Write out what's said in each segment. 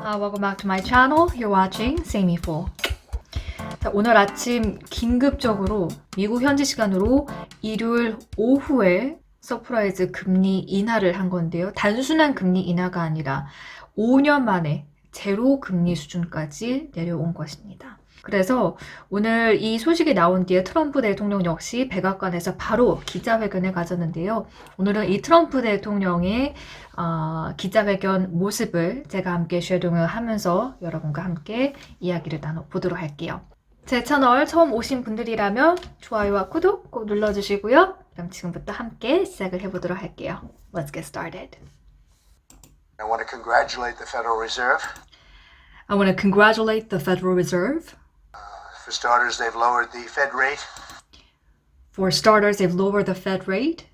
Welcome back to my channel. You're watching Saemiful. 자, 오늘 아침 긴급적으로 미국 현지 시간으로 일요일 오후에 서프라이즈 금리 인하를 한 건데요. 단순한 금리 인하가 아니라 5년 만에 제로금리 수준까지 내려온 것입니다. 그래서 오늘 이 소식이 나온 뒤에 트럼프 대통령 역시 백악관에서 바로 기자회견을 가졌는데요. 오늘은 이 트럼프 대통령의 기자회견 모습을 제가 함께 쉐도잉을 하면서 여러분과 함께 이야기를 나눠보도록 할게요. 제 채널 처음 오신 분들이라면 좋아요와 구독 꼭 눌러주시고요. 그럼 지금부터 함께 시작을 해보도록 할게요. Let's get started. I want to congratulate the Federal Reserve. I want to congratulate the Federal Reserve. For starters, they've lowered the Fed rate For starters, they've lowered the Fed rate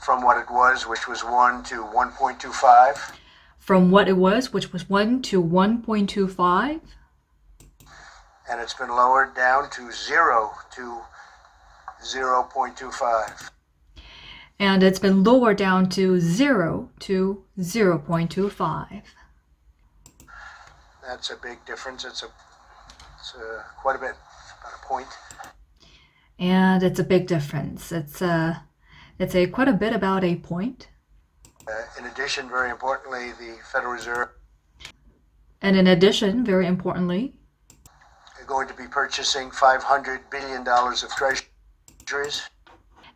from what it was, which was 1 to 1.25. from what it was, which was 1 to 1.25. And it's been lowered down to 0 to 0.25. And it's been lowered down to 0 to 0.25. That's a big difference. It's quite a bit, about a point. And it's a big difference. It's quite a bit about a point. In addition, very importantly, the Federal Reserve And in addition, very importantly, are going to be purchasing $500 billion of treasuries.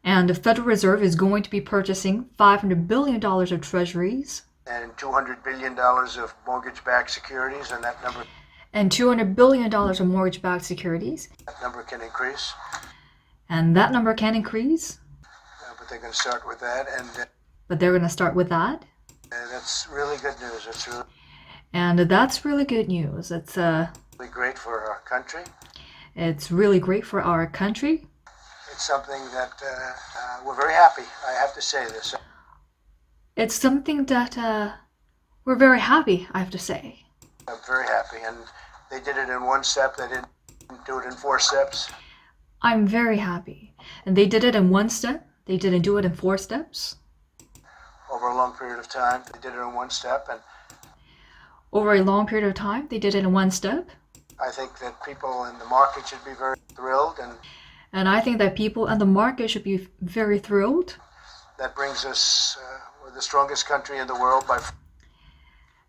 and the Federal Reserve is going to be purchasing $500 billion of treasuries And $200 billion of mortgage-backed securities, and that $200 billion of mortgage-backed securities. number can increase. And that number can increase, But they're going to start with that, and but they're going to start with that. that's really good news. It's really And that's really good news. It's great for our country. really great for our country. It's something that we're very happy. I have to say this. It's something that we're very happy, I have to say. I'm very happy, and they did it in one step. They didn't do it in 4 steps. I'm very happy. And they did it in one step. They didn't do it in 4 steps. Over a long period of time, they did it in one step, and Over a long period of time, they did it in one step. I think that people in the market should be very thrilled, And I think that people and the market should be very thrilled. that brings us we're the strongest country in the world by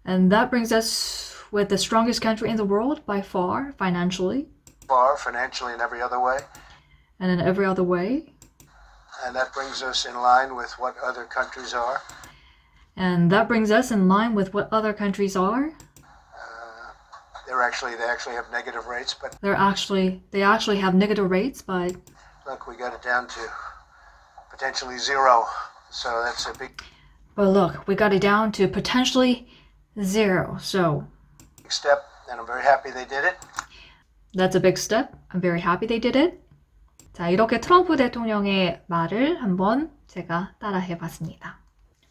And that brings us with the strongest country in the world by far, financially, far, financially and every other way. and in every other way. And that brings us in line with what other countries are. And that brings us in line with what other countries are. They actually have negative rates, but They actually have negative rates, but look, we got it down to potentially 0. So that's a big look, we got it down to potentially 0. So step, and I'm very happy they did it. that's a big step. I'm very happy they did it. 자, 이렇게 트럼프 대통령의 말을 한번 제가 따라해 봤습니다.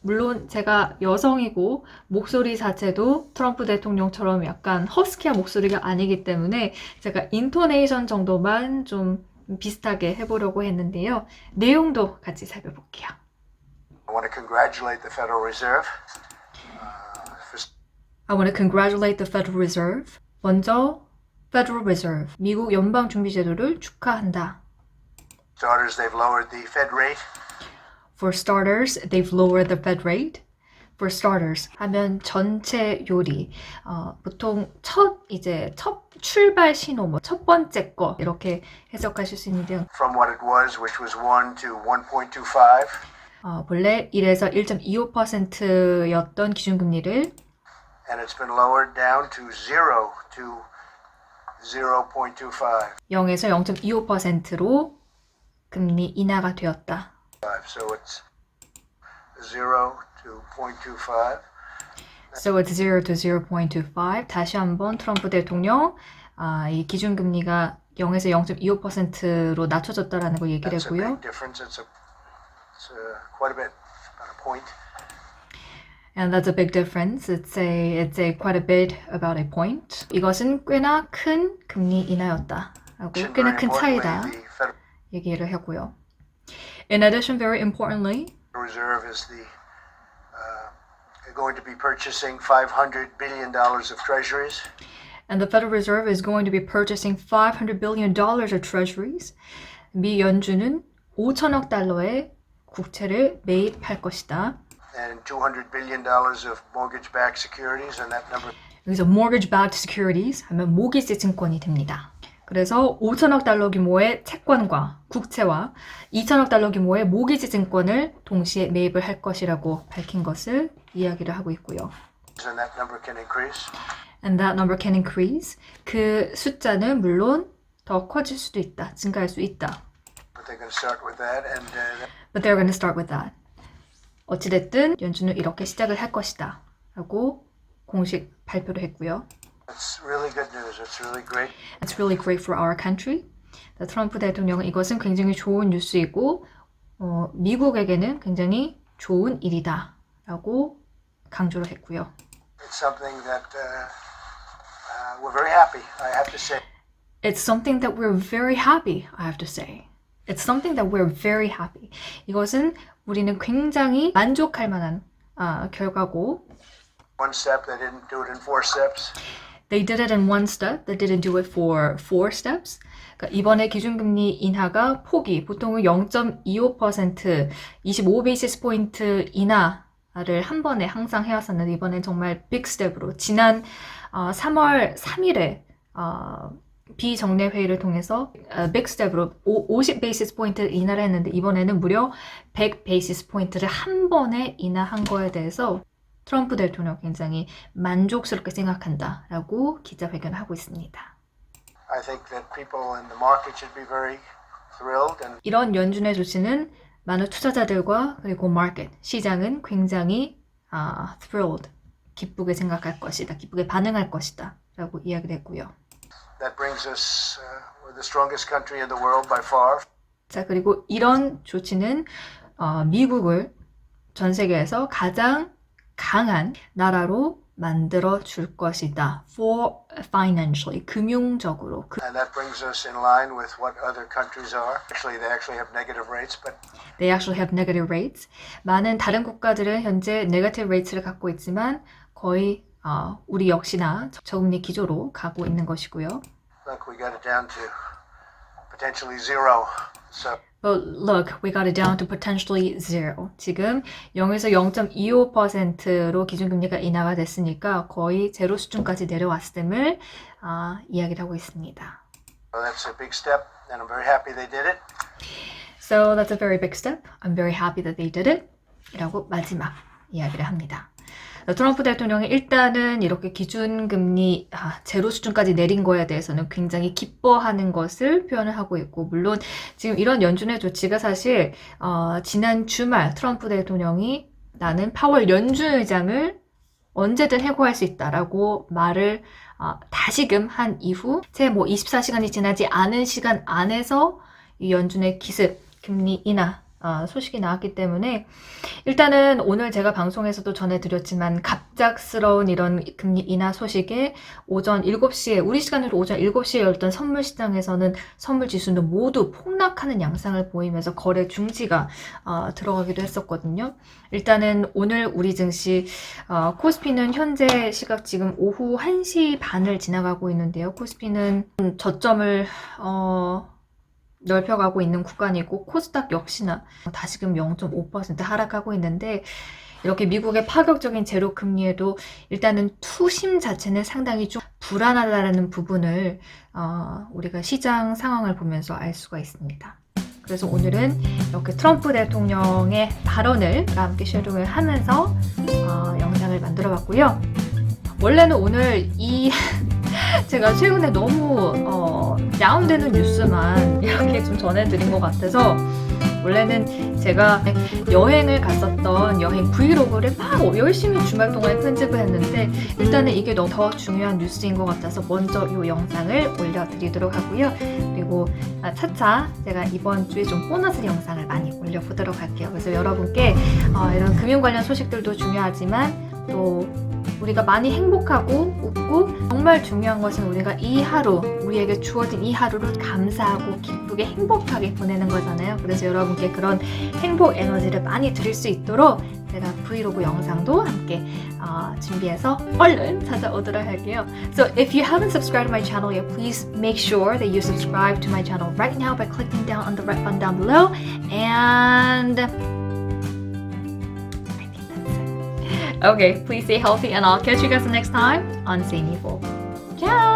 물론 제가 여성이고 목소리 자체도 트럼프 대통령처럼 약간 허스키한 목소리가 아니기 때문에 제가 인토네이션 정도만 좀 비슷하게 해보려고 했는데요. 내용도 같이 살펴볼게요. I want to congratulate the Federal Reserve. I want to congratulate the Federal Reserve. 먼저 Federal Reserve, 미국 연방준비제도를 축하한다. Starters, they've lowered the Fed rate. For starters, they've lowered the Fed rate. For starters 하면 전체 요리, 보통 첫 출발 신호, 첫 번째 거 이렇게 해석하실 수 있는데요. From what it was, which was 1 to 1.25. 본래 1에서 1.25%였던 기준금리를 And it's been lowered down to 0 to 0.25. 0에서 0.25%로 금리 인하가 되었다. So it's 0 to 0.25. So it's 0 to 0.25. 다시 한번 트럼프 대통령 이 기준금리가 0에서 0.25%로 낮춰졌다라는 걸 얘기를 That's a 했고요. big difference. It's quite a bit, about a point. And that's a big difference. It's a quite a bit about a point. 이것은 꽤나 큰 금리 인하였다라고 꽤나 큰 차이다 얘기를 하고요. In addition, very importantly, Reserve They're going to be purchasing $500 billion of treasuries. And the Federal Reserve is going to be purchasing $500 billion of treasuries. 미 연준은 5천억 달러의 국채를 매입할 것이다. And $200 billion of mortgage-backed securities, and that number. 여기서 mortgage-backed securities 하면 모기지 증권이 됩니다. 그래서 5천억 달러 규모의 채권과 국채와 2천억 달러 규모의 모기지 증권을 동시에 매입을 할 것이라고 밝힌 것을 이야기를 하고 있고요. And that number can increase. And that number can increase. 그 숫자는 물론 더 커질 수도 있다. 증가할 수 있다. But they're going to start with that, and But they're going to start with that. 어찌됐든 연준은 이렇게 시작을 할 것이다. 라고 공식 발표를 했고요. it's really good news. It's really great. It's really great for our country. 트럼프 대통령은 이것은 굉장히 좋은 뉴스이고 미국에게는 굉장히 좋은 일이다. 라고 강조를 했고요. It's something that we're very happy, I have to say. It's something that we're very happy, I have to say. It's something that we're very happy. 이것은 우리는 굉장히 만족할 만한 결과고 One step, they didn't do it in 4 steps. They did it in one step. They didn't do it for 4 steps. 그러니까 이번에 기준금리 인하가 폭이 보통은 0.25%, 25베이시스 포인트 인하를 한 번에 항상 해왔었는데 이번엔 정말 빅 스텝으로 지난 3월 3일에 비정례회의를 통해서 빅 스텝으로 50베이시스 포인트 인하를 했는데 이번에는 무려 100베이시스 포인트를 한 번에 인하한 거에 대해서 트럼프 대통령 굉장히 만족스럽게 생각한다라고 기자회견을 하고 있습니다. I think that people in the market should be very thrilled and 이런 연준의 조치는 많은 투자자들과 그리고 마켓, 시장은 굉장히 thrilled, 기쁘게 생각할 것이다, 기쁘게 반응할 것이다 라고 이야기를 했고요. that brings us we're the strongest country in the world by far. 자, 그리고 이런 조치는 미국을 전 세계에서 가장 강한 나라로 만들어 줄 것이다. For financially, 금융적으로. And that brings us in line with what other countries are. Actually, they actually have negative rates, but They actually have negative rates. 많은 다른 국가들은 현재 negative rates를 갖고 있지만 거의 우리 역시나 저금리 기조로 가고 있는 것이고요. look, we got it down to potentially 0. So But look, we got it down to potentially 0. 지금 0에서 0.25%로 기준금리가 인하가 됐으니까 거의 제로 수준까지 내려왔을 셈을 이야기를 하고 있습니다. that's a big step, and I'm very happy they did it. So that's a very big step. I'm very happy that they did it. 이라고 마지막 이야기를 합니다. 트럼프 대통령이 일단은 이렇게 기준금리 제로 수준까지 내린 거에 대해서는 굉장히 기뻐하는 것을 표현을 하고 있고 물론 지금 이런 연준의 조치가 사실 지난 주말 트럼프 대통령이 나는 파월 연준 의장을 언제든 해고할 수 있다라고 말을 다시금 한 이후 채 24시간이 지나지 않은 시간 안에서 이 연준의 기습 금리 인하 소식이 나왔기 때문에 일단은 오늘 제가 방송에서도 전해드렸지만 갑작스러운 이런 금리 인하 소식에 오전 7시에 우리 시간으로 오전 7시에 열렸던 선물 시장에서는 선물 지수는 모두 폭락하는 양상을 보이면서 거래 중지가 들어가기도 했었거든요. 일단은 오늘 우리 증시 코스피는 현재 시각 지금 오후 1시 반을 지나가고 있는데요. 코스피는 저점을 넓혀가고 있는 구간이고 코스닥 역시나 다시금 0.5% 하락하고 있는데 이렇게 미국의 파격적인 제로 금리에도 일단은 투심 자체는 상당히 좀 불안하다라는 부분을 우리가 시장 상황을 보면서 알 수가 있습니다. 그래서 오늘은 이렇게 트럼프 대통령의 발언을 함께 쉐도잉을 하면서 영상을 만들어 봤고요. 원래는 오늘 제가 최근에 너무 다운되는 뉴스만 이렇게 좀 전해드린 것 같아서 원래는 제가 여행을 갔었던 여행 브이로그를 막 열심히 주말 동안 편집을 했는데 일단은 이게 너무 더 중요한 뉴스인 것 같아서 먼저 이 영상을 올려드리도록 하고요. 그리고 차차 제가 이번 주에 좀 보너스 영상을 많이 올려보도록 할게요. 그래서 여러분께 이런 금융 관련 소식들도 중요하지만 또 우리가 많이 행복하고 웃고 정말 중요한 것은 우리가 이 하루, 우리에게 주어진 이 하루를 감사하고 기쁘게 행복하게 보내는 거잖아요. 그래서 여러분께 그런 행복 에너지를 많이 드릴 수 있도록 제가 브이로그 영상도 함께 준비해서 얼른 찾아오도록 할게요. So if you haven't subscribed to my channel yet, please make sure that you subscribe to my channel right now by clicking down on the red button down below. And I think that's it. Okay, please stay healthy and I'll catch you guys next time on Saemiful. Ciao!